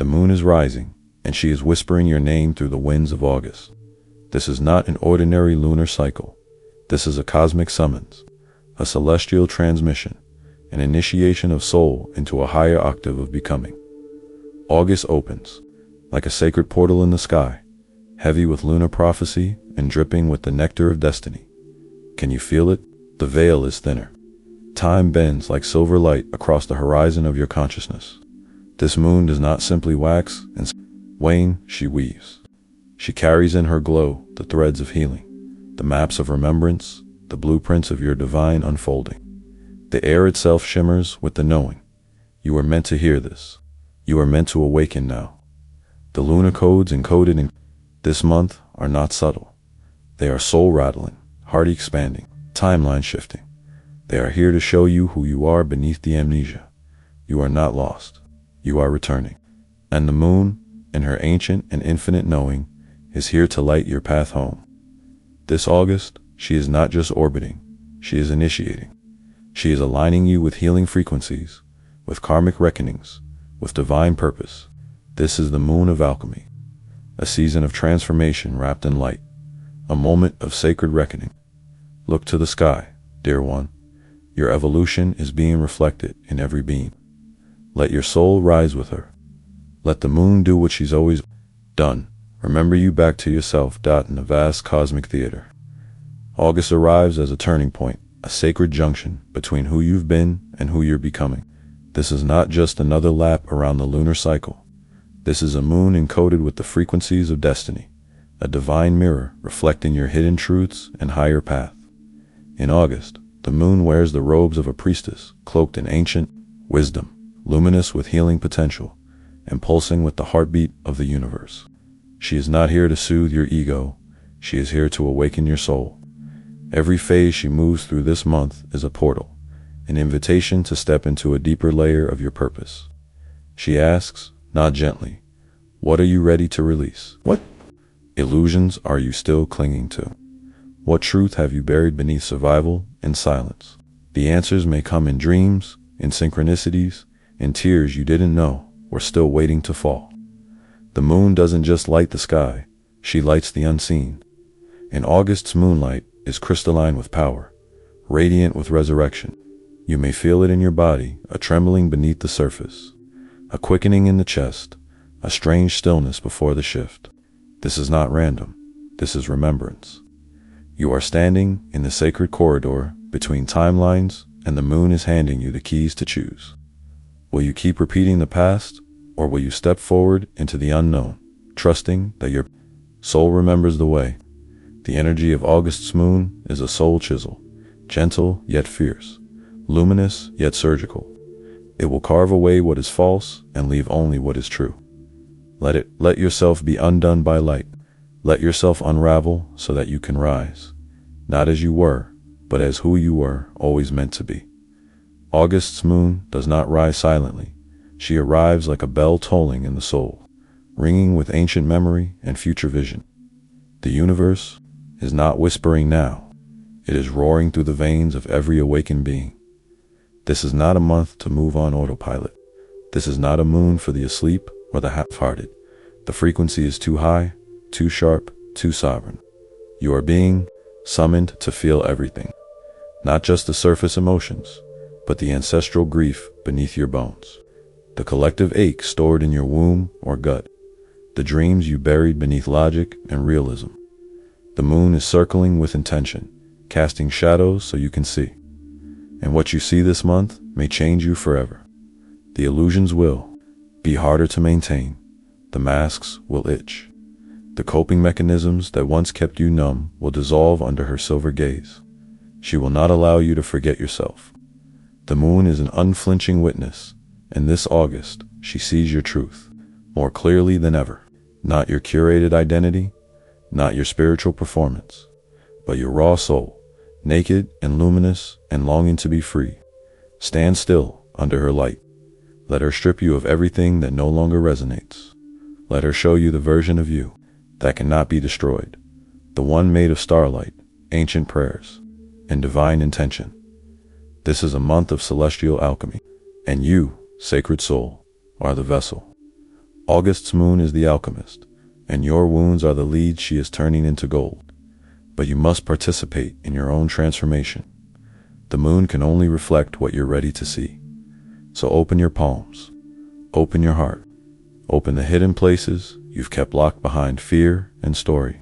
The moon is rising, and she is whispering your name through the winds of August. This is not an ordinary lunar cycle. This is a cosmic summons, a celestial transmission, an initiation of soul into a higher octave of becoming. August opens, like a sacred portal in the sky, heavy with lunar prophecy and dripping with the nectar of destiny. Can you feel it? The veil is thinner. Time bends like silver light across the horizon of your consciousness. This moon does not simply wax and wane, she weaves. She carries in her glow the threads of healing, the maps of remembrance, the blueprints of your divine unfolding. The air itself shimmers with the knowing. You are meant to hear this. You are meant to awaken now. The lunar codes encoded in this month are not subtle. They are soul-rattling, heart-expanding, timeline-shifting. They are here to show you who you are beneath the amnesia. You are not lost. You are returning. And the moon, in her ancient and infinite knowing, is here to light your path home. This August, she is not just orbiting. She is initiating. She is aligning you with healing frequencies, with karmic reckonings, with divine purpose. This is the moon of alchemy, a season of transformation wrapped in light, a moment of sacred reckoning. Look to the sky, dear one. Your evolution is being reflected in every beam. Let your soul rise with her. Let the moon do what she's always done. Remember you back to yourself. In the vast cosmic theater. August arrives as a turning point, a sacred junction between who you've been and who you're becoming. This is not just another lap around the lunar cycle. This is a moon encoded with the frequencies of destiny, a divine mirror reflecting your hidden truths and higher path. In August, the moon wears the robes of a priestess, cloaked in ancient wisdom, luminous with healing potential, and pulsing with the heartbeat of the universe. She is not here to soothe your ego. She is here to awaken your soul. Every phase she moves through this month is a portal, an invitation to step into a deeper layer of your purpose. She asks, not gently, what are you ready to release? What illusions are you still clinging to? What truth have you buried beneath survival and silence? The answers may come in dreams, in synchronicities, in tears you didn't know were still waiting to fall. The moon doesn't just light the sky, she lights the unseen. And August's moonlight is crystalline with power, radiant with resurrection. You may feel it in your body, a trembling beneath the surface, a quickening in the chest, a strange stillness before the shift. This is not random. This is remembrance. You are standing in the sacred corridor between timelines, and the moon is handing you the keys to choose. Will you keep repeating the past, or will you step forward into the unknown, trusting that your soul remembers the way? The energy of August's moon is a soul chisel, gentle yet fierce, luminous yet surgical. It will carve away what is false and leave only what is true. Let yourself be undone by light. Let yourself unravel so that you can rise, not as you were, but as who you were always meant to be. August's moon does not rise silently. She arrives like a bell tolling in the soul, ringing with ancient memory and future vision. The universe is not whispering now. It is roaring through the veins of every awakened being. This is not a month to move on autopilot. This is not a moon for the asleep or the half-hearted. The frequency is too high, too sharp, too sovereign. You are being summoned to feel everything, not just the surface emotions, but the ancestral grief beneath your bones, the collective ache stored in your womb or gut, the dreams you buried beneath logic and realism. The moon is circling with intention, casting shadows so you can see. And what you see this month may change you forever. The illusions will be harder to maintain. The masks will itch. The coping mechanisms that once kept you numb will dissolve under her silver gaze. She will not allow you to forget yourself. The moon is an unflinching witness, and this August she sees your truth more clearly than ever. Not your curated identity, not your spiritual performance, but your raw soul, naked and luminous and longing to be free. Stand still under her light. Let her strip you of everything that no longer resonates. Let her show you the version of you that cannot be destroyed, the one made of starlight, ancient prayers, and divine intention. This is a month of celestial alchemy, and you, sacred soul, are the vessel. August's moon is the alchemist, and your wounds are the leads she is turning into gold. But you must participate in your own transformation. The moon can only reflect what you're ready to see. So open your palms, open your heart, open the hidden places you've kept locked behind fear and story.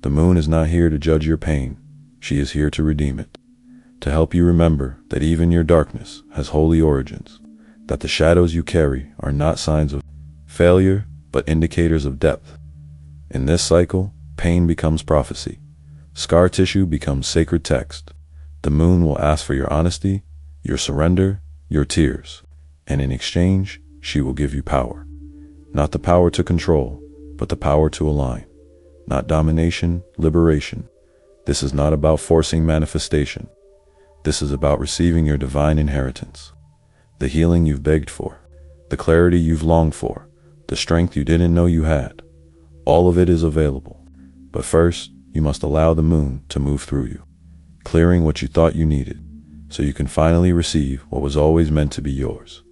The moon is not here to judge your pain, she is here to redeem it, to help you remember that even your darkness has holy origins, that the shadows you carry are not signs of failure, but indicators of depth. In this cycle, pain becomes prophecy. Scar tissue becomes sacred text. The moon will ask for your honesty, your surrender, your tears, and in exchange, she will give you power. Not the power to control, but the power to align. Not domination, liberation. This is not about forcing manifestation. This is about receiving your divine inheritance. The healing you've begged for, the clarity you've longed for, the strength you didn't know you had. All of it is available. But first, you must allow the moon to move through you, clearing what you thought you needed, so you can finally receive what was always meant to be yours.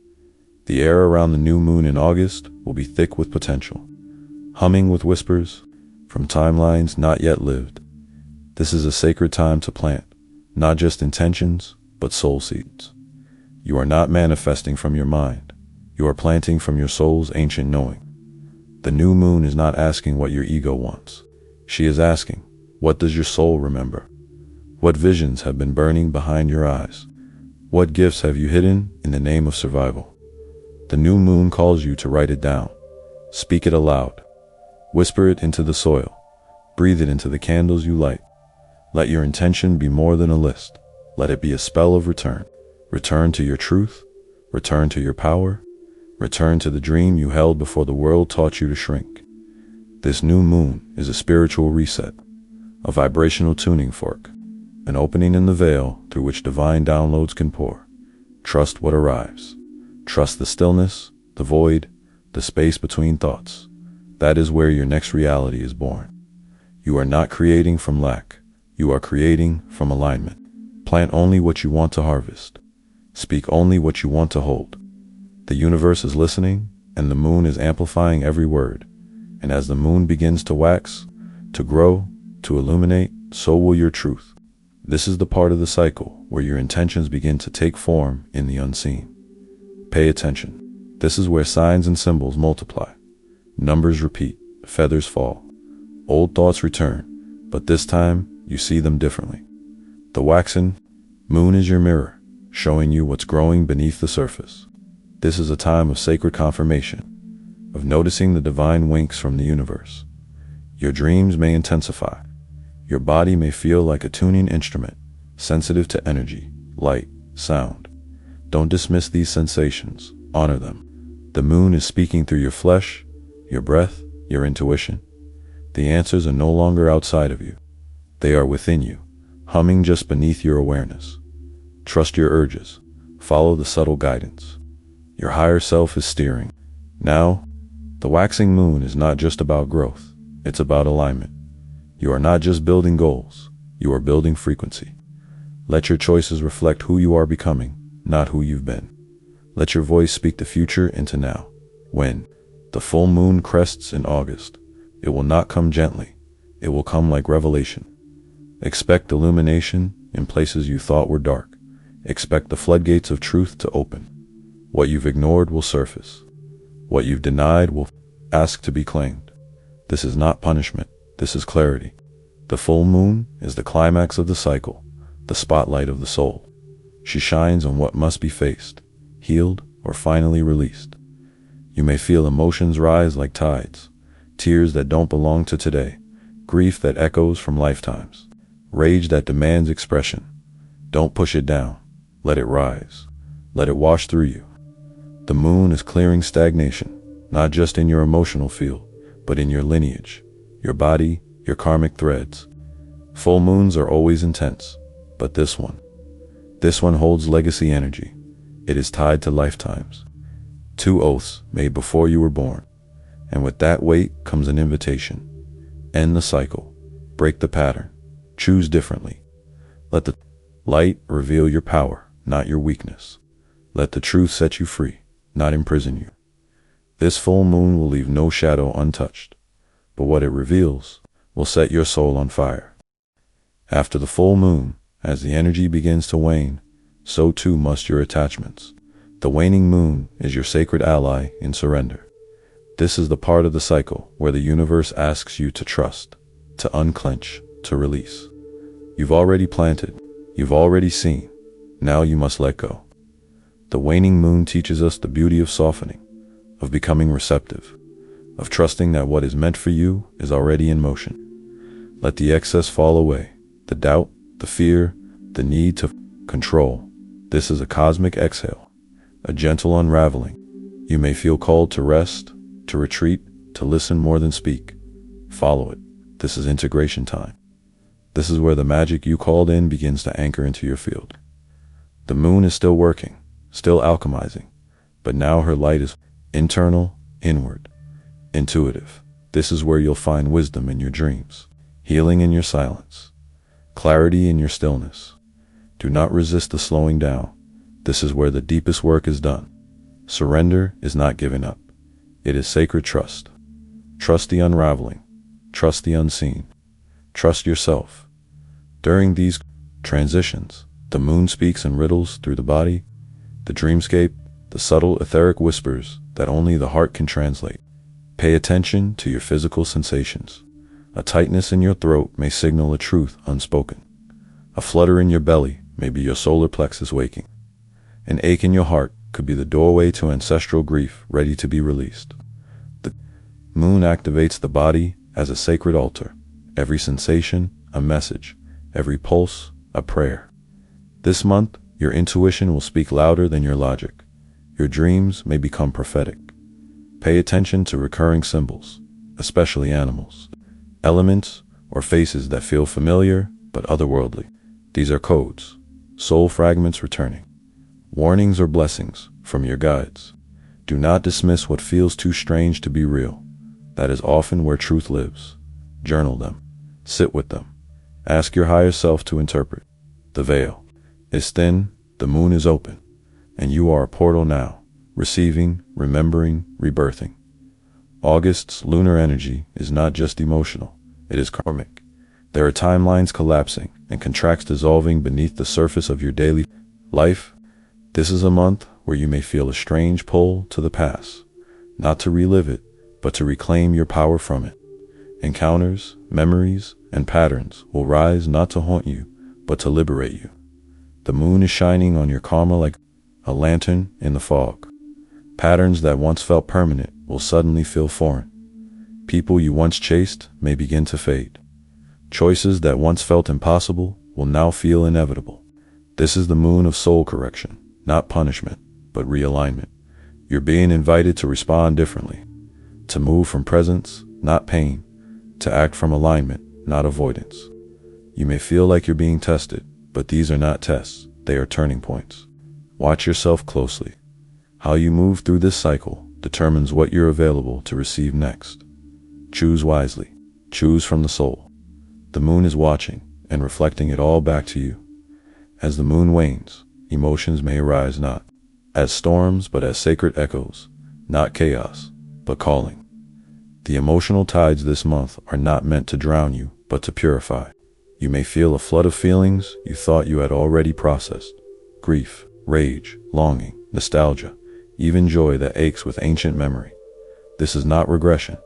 The air around the new moon in August will be thick with potential, humming with whispers from timelines not yet lived. This is a sacred time to plant, not just intentions, but soul seeds. You are not manifesting from your mind. You are planting from your soul's ancient knowing. The new moon is not asking what your ego wants. She is asking, what does your soul remember? What visions have been burning behind your eyes? What gifts have you hidden in the name of survival? The new moon calls you to write it down. Speak it aloud. Whisper it into the soil. Breathe it into the candles you light. Let your intention be more than a list. Let it be a spell of return. Return to your truth. Return to your power. Return to the dream you held before the world taught you to shrink. This new moon is a spiritual reset, a vibrational tuning fork, an opening in the veil through which divine downloads can pour. Trust what arrives. Trust the stillness, the void, the space between thoughts. That is where your next reality is born. You are not creating from lack. You are creating from alignment. Plant only what you want to harvest. Speak only what you want to hold. The universe is listening, and the moon is amplifying every word. And as the moon begins to wax, to grow, to illuminate, so will your truth. This is the part of the cycle where your intentions begin to take form in the unseen. Pay attention. This is where signs and symbols multiply. Numbers repeat, feathers fall. Old thoughts return, but this time you see them differently. The waxen moon is your mirror, showing you what's growing beneath the surface. This is a time of sacred confirmation, of noticing the divine winks from the universe. Your dreams may intensify. Your body may feel like a tuning instrument, sensitive to energy, light, sound. Don't dismiss these sensations. Honor them. The moon is speaking through your flesh, your breath, your intuition. The answers are no longer outside of you. They are within you, humming just beneath your awareness. Trust your urges. Follow the subtle guidance. Your higher self is steering. Now, the waxing moon is not just about growth. It's about alignment. You are not just building goals. You are building frequency. Let your choices reflect who you are becoming, not who you've been. Let your voice speak the future into now. When the full moon crests in August, it will not come gently. It will come like revelation. Expect illumination in places you thought were dark. Expect the floodgates of truth to open. What you've ignored will surface. What you've denied will ask to be claimed. This is not punishment. This is clarity. The full moon is the climax of the cycle, the spotlight of the soul. She shines on what must be faced, healed, or finally released. You may feel emotions rise like tides, tears that don't belong to today, grief that echoes from lifetimes, rage that demands expression. Don't push it down. Let it rise. Let it wash through you. The moon is clearing stagnation, not just in your emotional field, but in your lineage, your body, your karmic threads. Full moons are always intense, but this one holds legacy energy. It is tied to lifetimes. 2 oaths made before you were born. And with that weight comes an invitation. End the cycle. Break the pattern. Choose differently. Let the light reveal your power, not your weakness. Let the truth set you free, not imprison you. This full moon will leave no shadow untouched, but what it reveals will set your soul on fire. After the full moon, as the energy begins to wane, so too must your attachments. The waning moon is your sacred ally in surrender. This is the part of the cycle where the universe asks you to trust, to unclench, to release. You've already planted, you've already seen, now you must let go. The waning moon teaches us the beauty of softening, of becoming receptive, of trusting that what is meant for you is already in motion. Let the excess fall away, the doubt, the fear, the need to control. This is a cosmic exhale, a gentle unraveling. You may feel called to rest, to retreat, to listen more than speak. Follow it. This is integration time. This is where the magic you called in begins to anchor into your field. The moon is still working, still alchemizing, but now her light is internal, inward, intuitive. This is where you'll find wisdom in your dreams, healing in your silence, clarity in your stillness. Do not resist the slowing down. This is where the deepest work is done. Surrender is not giving up. It is sacred trust. Trust the unraveling. Trust the unseen. Trust yourself. During these transitions, the moon speaks in riddles through the body, the dreamscape, the subtle etheric whispers that only the heart can translate. Pay attention to your physical sensations. A tightness in your throat may signal a truth unspoken. A flutter in your belly may be your solar plexus waking. An ache in your heart could be the doorway to ancestral grief ready to be released. The moon activates the body as a sacred altar. Every sensation, a message. Every pulse, a prayer. This month, your intuition will speak louder than your logic. Your dreams may become prophetic. Pay attention to recurring symbols, especially animals, elements, or faces that feel familiar but otherworldly. These are codes, soul fragments returning, warnings or blessings from your guides. Do not dismiss what feels too strange to be real. That is often where truth lives. Journal them. Sit with them. Ask your higher self to interpret. The veil is thin, the moon is open, and you are a portal now, receiving, remembering, rebirthing. August's lunar energy is not just emotional, it is karmic. There are timelines collapsing and contracts dissolving beneath the surface of your daily life. This is a month where you may feel a strange pull to the past, not to relive it, but to reclaim your power from it. Encounters, memories, and patterns will rise not to haunt you, but to liberate you. The moon is shining on your karma like a lantern in the fog. Patterns that once felt permanent will suddenly feel foreign. People you once chased may begin to fade. Choices that once felt impossible will now feel inevitable. This is the moon of soul correction, not punishment, but realignment. You're being invited to respond differently, to move from presence, not pain, to act from alignment, not avoidance. You may feel like you're being tested, but these are not tests, they are turning points. Watch yourself closely. How you move through this cycle determines what you're available to receive next. Choose wisely. Choose from the soul. The moon is watching and reflecting it all back to you. As the moon wanes, emotions may arise not as storms, but as sacred echoes, not chaos, but calling. The emotional tides this month are not meant to drown you, but to purify. You may feel a flood of feelings you thought you had already processed. Grief, rage, longing, nostalgia, even joy that aches with ancient memory. This is not regression.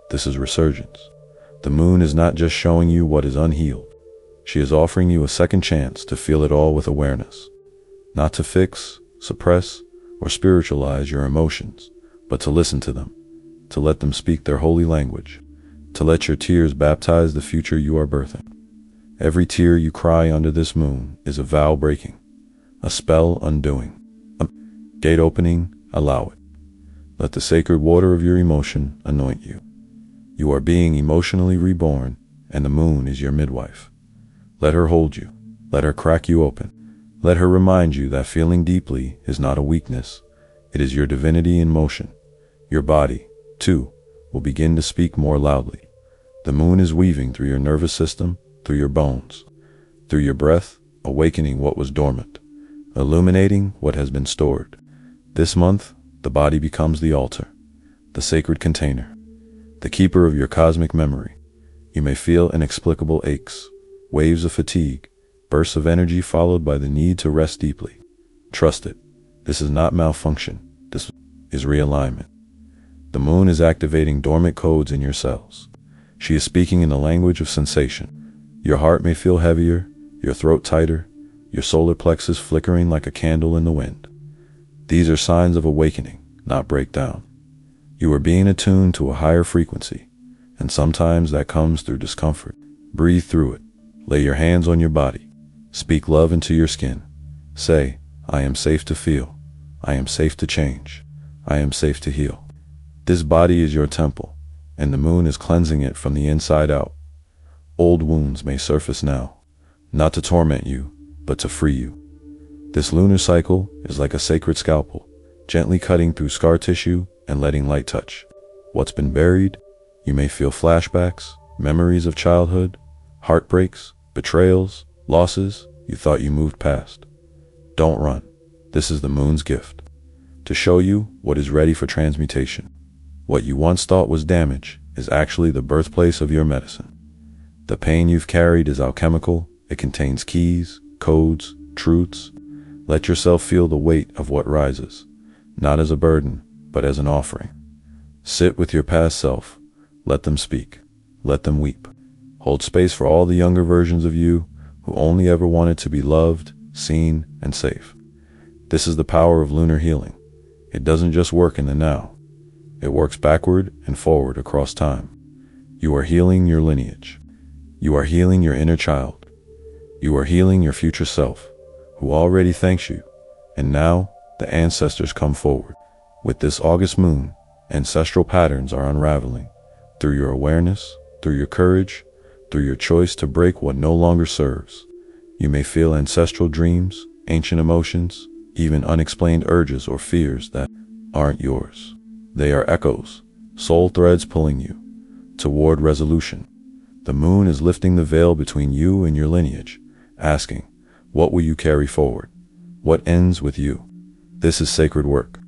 This is resurgence. The moon is not just showing you what is unhealed. She is offering you a second chance to feel it all with awareness. Not to fix, suppress, or spiritualize your emotions, but to listen to them, to let them speak their holy language, to let your tears baptize the future you are birthing. Every tear you cry under this moon is a vow breaking, a spell undoing, a gate opening. Allow it. Let the sacred water of your emotion anoint you. You are being emotionally reborn, and the moon is your midwife. Let her hold you. Let her crack you open. Let her remind you that feeling deeply is not a weakness. It is your divinity in motion. Your body, too, will begin to speak more loudly. The moon is weaving through your nervous system, through your bones, through your breath, awakening what was dormant, illuminating what has been stored. This month, the body becomes the altar. The the sacred container, the keeper of your cosmic memory. You may feel inexplicable aches, waves of fatigue, bursts of energy followed by the need to rest deeply. Trust it. This is not malfunction. This is realignment. The moon is activating dormant codes in your cells. She is speaking in the language of sensation. Your heart may feel heavier, your throat tighter, your solar plexus flickering like a candle in the wind. These are signs of awakening, not breakdown. You are being attuned to a higher frequency, and sometimes that comes through discomfort. Breathe through it. Lay your hands on your body. Speak love into your skin. Say, I am safe to feel. I am safe to change. I am safe to heal. This body is your temple, and the moon is cleansing it from the inside out. Old wounds may surface now, not to torment you, but to free you. This lunar cycle is like a sacred scalpel, gently cutting through scar tissue and letting light touch what's been buried. You may feel flashbacks, memories of childhood, heartbreaks, betrayals, losses you thought you moved past. Don't run. This is the moon's gift, to show you what is ready for transmutation. What you once thought was damage is actually the birthplace of your medicine. The pain you've carried is alchemical. It contains keys, codes, truths. Let yourself feel the weight of what rises, not as a burden, but as an offering. Sit with your past self. Let them speak. Let them weep. Hold space for all the younger versions of you who only ever wanted to be loved, seen, and safe. This is the power of lunar healing. It doesn't just work in the now. It works backward and forward across time. You are healing your lineage. You are healing your inner child. You are healing your future self, who already thanks you. And now, the ancestors come forward. With this August moon, ancestral patterns are unraveling. Through your awareness, through your courage, through your choice to break what no longer serves. You may feel ancestral dreams, ancient emotions, even unexplained urges or fears that aren't yours. They are echoes, soul threads pulling you toward resolution. The moon is lifting the veil between you and your lineage, asking, what will you carry forward? What ends with you? This is sacred work.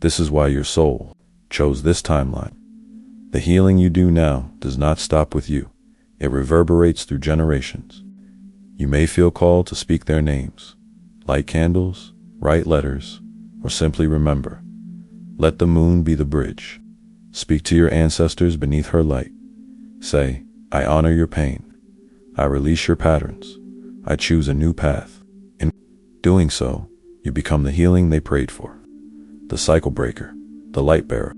This is why your soul chose this timeline. The healing you do now does not stop with you. It reverberates through generations. You may feel called to speak their names, light candles, write letters, or simply remember. Let the moon be the bridge. Speak to your ancestors beneath her light. Say, I honor your pain. I release your patterns. I choose a new path. In doing so, you become the healing they prayed for. The cycle breaker, the light bearer,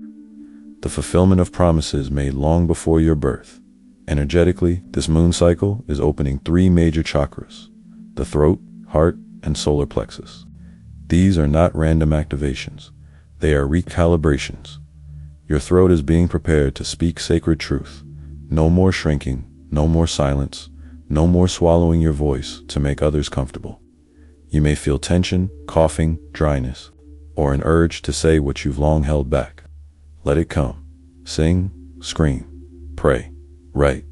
the fulfillment of promises made long before your birth. Energetically, this moon cycle is opening 3 major chakras: the throat, heart, and solar plexus. These are not random activations. They are recalibrations. Your throat is being prepared to speak sacred truth. No more shrinking, no more silence, no more swallowing your voice to make others comfortable. You may feel tension, coughing, dryness, or an urge to say what you've long held back. Let it come. Sing, scream, pray, write,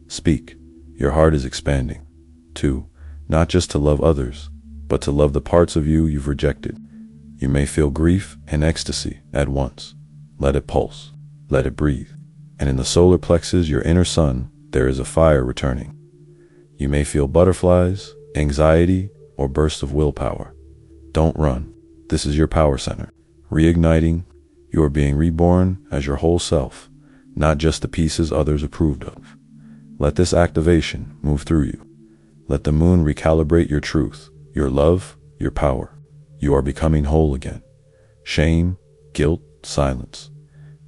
speak. Your heart is expanding. Not just to love others, but to love the parts of you you've rejected. You may feel grief and ecstasy at once. Let it pulse. Let it breathe. And in the solar plexus, your inner sun, there is a fire returning. You may feel butterflies, anxiety, or bursts of willpower. Don't run. This is your power center. Reigniting, you are being reborn as your whole self, not just the pieces others approved of. Let this activation move through you. Let the moon recalibrate your truth, your love, your power. You are becoming whole again. Shame, guilt, silence.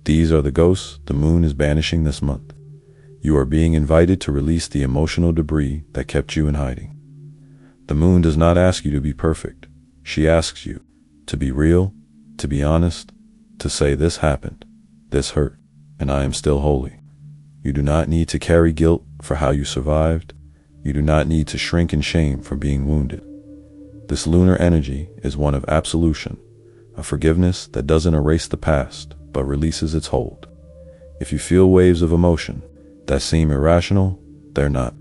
These are the ghosts the moon is banishing this month. You are being invited to release the emotional debris that kept you in hiding. The moon does not ask you to be perfect. She asks you to be real, to be honest, to say this happened, this hurt, and I am still holy. You do not need to carry guilt for how you survived. You do not need to shrink in shame for being wounded. This lunar energy is one of absolution, a forgiveness that doesn't erase the past, but releases its hold. If you feel waves of emotion that seem irrational, they're not.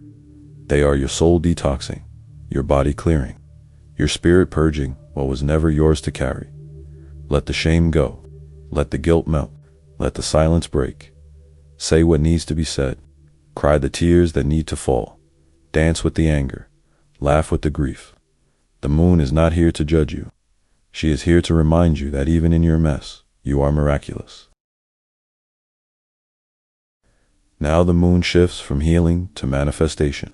They are your soul detoxing, your body clearing, your spirit purging what was never yours to carry. Let the shame go. Let the guilt melt. Let the silence break. Say what needs to be said. Cry the tears that need to fall. Dance with the anger. Laugh with the grief. The moon is not here to judge you. She is here to remind you that even in your mess, you are miraculous. Now the moon shifts from healing to manifestation.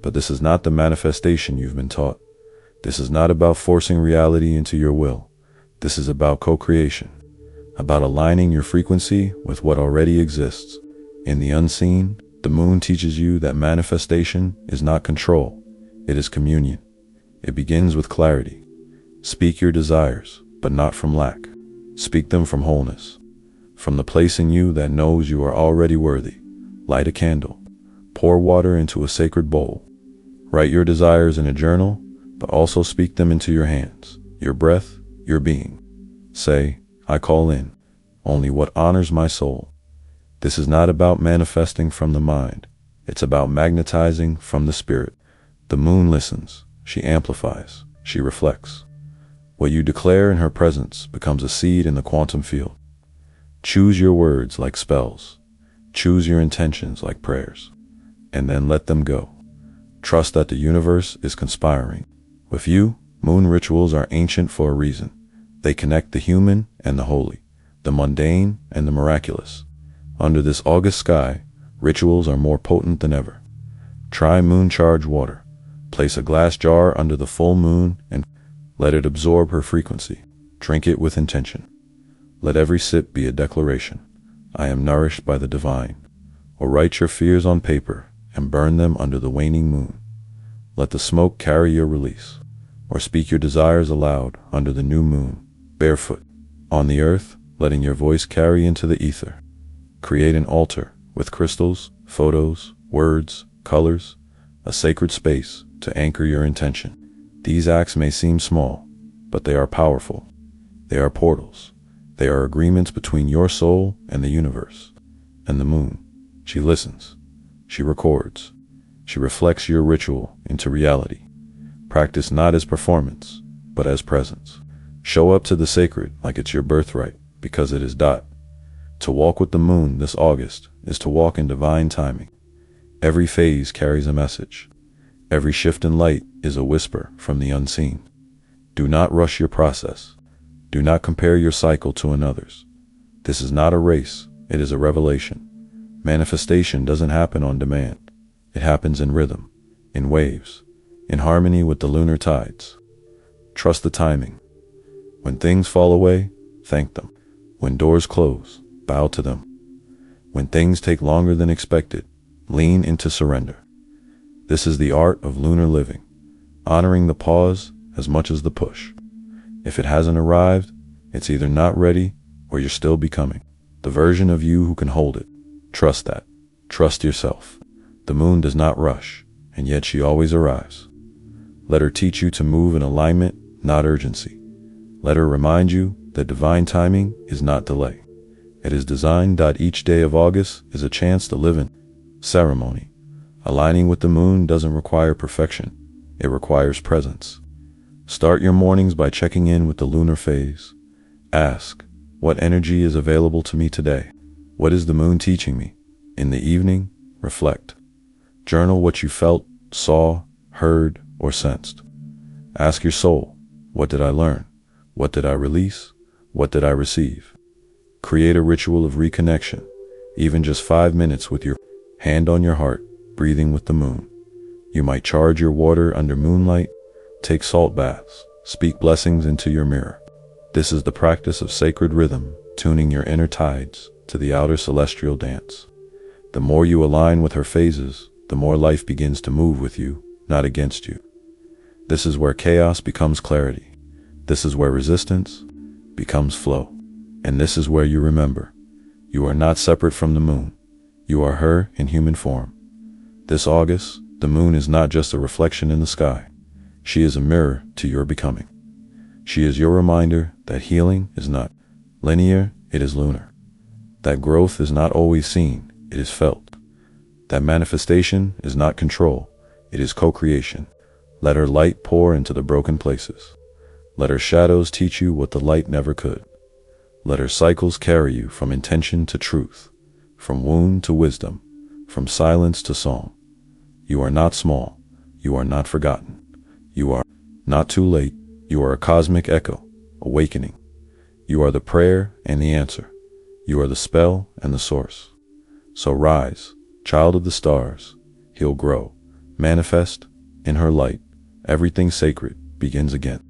But this is not the manifestation you've been taught. This is not about forcing reality into your will. This is about co-creation, about aligning your frequency with what already exists. In the unseen, the moon teaches you that manifestation is not control, it is communion. It begins with clarity. Speak your desires, but not from lack. Speak them from wholeness, from the place in you that knows you are already worthy. Light a candle. Pour water into a sacred bowl. Write your desires in a journal, but also speak them into your hands, your breath, your being. Say, I call in only what honors my soul. This is not about manifesting from the mind. It's about magnetizing from the spirit. The moon listens. She amplifies. She reflects. What you declare in her presence becomes a seed in the quantum field. Choose your words like spells. Choose your intentions like prayers. And then let them go. Trust that the universe is conspiring. With you, moon rituals are ancient for a reason. They connect the human and the holy, the mundane and the miraculous. Under this August sky, rituals are more potent than ever. Try moon charge water. Place a glass jar under the full moon and let it absorb her frequency. Drink it with intention. Let every sip be a declaration. I am nourished by the divine. Or write your fears on paper and burn them under the waning moon. Let the smoke carry your release. Or speak your desires aloud under the new moon, barefoot, on the earth, letting your voice carry into the ether. Create an altar with crystals, photos, words, colors, a sacred space to anchor your intention. These acts may seem small, but they are powerful. They are portals. They are agreements between your soul and the universe. And the moon, she listens. She records. She reflects your ritual into reality. Practice not as performance, but as presence. Show up to the sacred like it's your birthright, because it is dot. To walk with the moon this August is to walk in divine timing. Every phase carries a message. Every shift in light is a whisper from the unseen. Do not rush your process. Do not compare your cycle to another's. This is not a race, it is a revelation. Manifestation doesn't happen on demand. It happens in rhythm, in waves, in harmony with the lunar tides. Trust the timing. When things fall away, thank them. When doors close, bow to them. When things take longer than expected, lean into surrender. This is the art of lunar living, honoring the pause as much as the push. If it hasn't arrived, it's either not ready or you're still becoming the version of you who can hold it. Trust that. Trust yourself. The moon does not rush, and yet she always arrives. Let her teach you to move in alignment, not urgency. Let her remind you that divine timing is not delay. It is design. Each day of August is a chance to live in ceremony. Aligning with the moon doesn't require perfection. It requires presence. Start your mornings by checking in with the lunar phase. Ask, what energy is available to me today? What is the moon teaching me? In the evening, reflect. Journal what you felt, saw, heard, or sensed. Ask your soul, what did I learn? What did I release? What did I receive? Create a ritual of reconnection, even just 5 minutes with your hand on your heart, breathing with the moon. You might charge your water under moonlight, take salt baths, speak blessings into your mirror. This is the practice of sacred rhythm, tuning your inner tides to the outer celestial dance. The more you align with her phases, the more life begins to move with you, not against you. This is where chaos becomes clarity. This is where resistance becomes flow. And this is where you remember, you are not separate from the moon. You are her in human form. This August, the moon is not just a reflection in the sky. She is a mirror to your becoming. She is your reminder that healing is not linear, it is lunar. That growth is not always seen, it is felt. That manifestation is not control, it is co-creation. Let her light pour into the broken places. Let her shadows teach you what the light never could. Let her cycles carry you from intention to truth, from wound to wisdom, from silence to song. You are not small. You are not forgotten. You are not too late. You are a cosmic echo, awakening. You are the prayer and the answer. You are the spell and the source. So rise, child of the stars. Heal, grow, manifest. In her light, everything sacred begins again.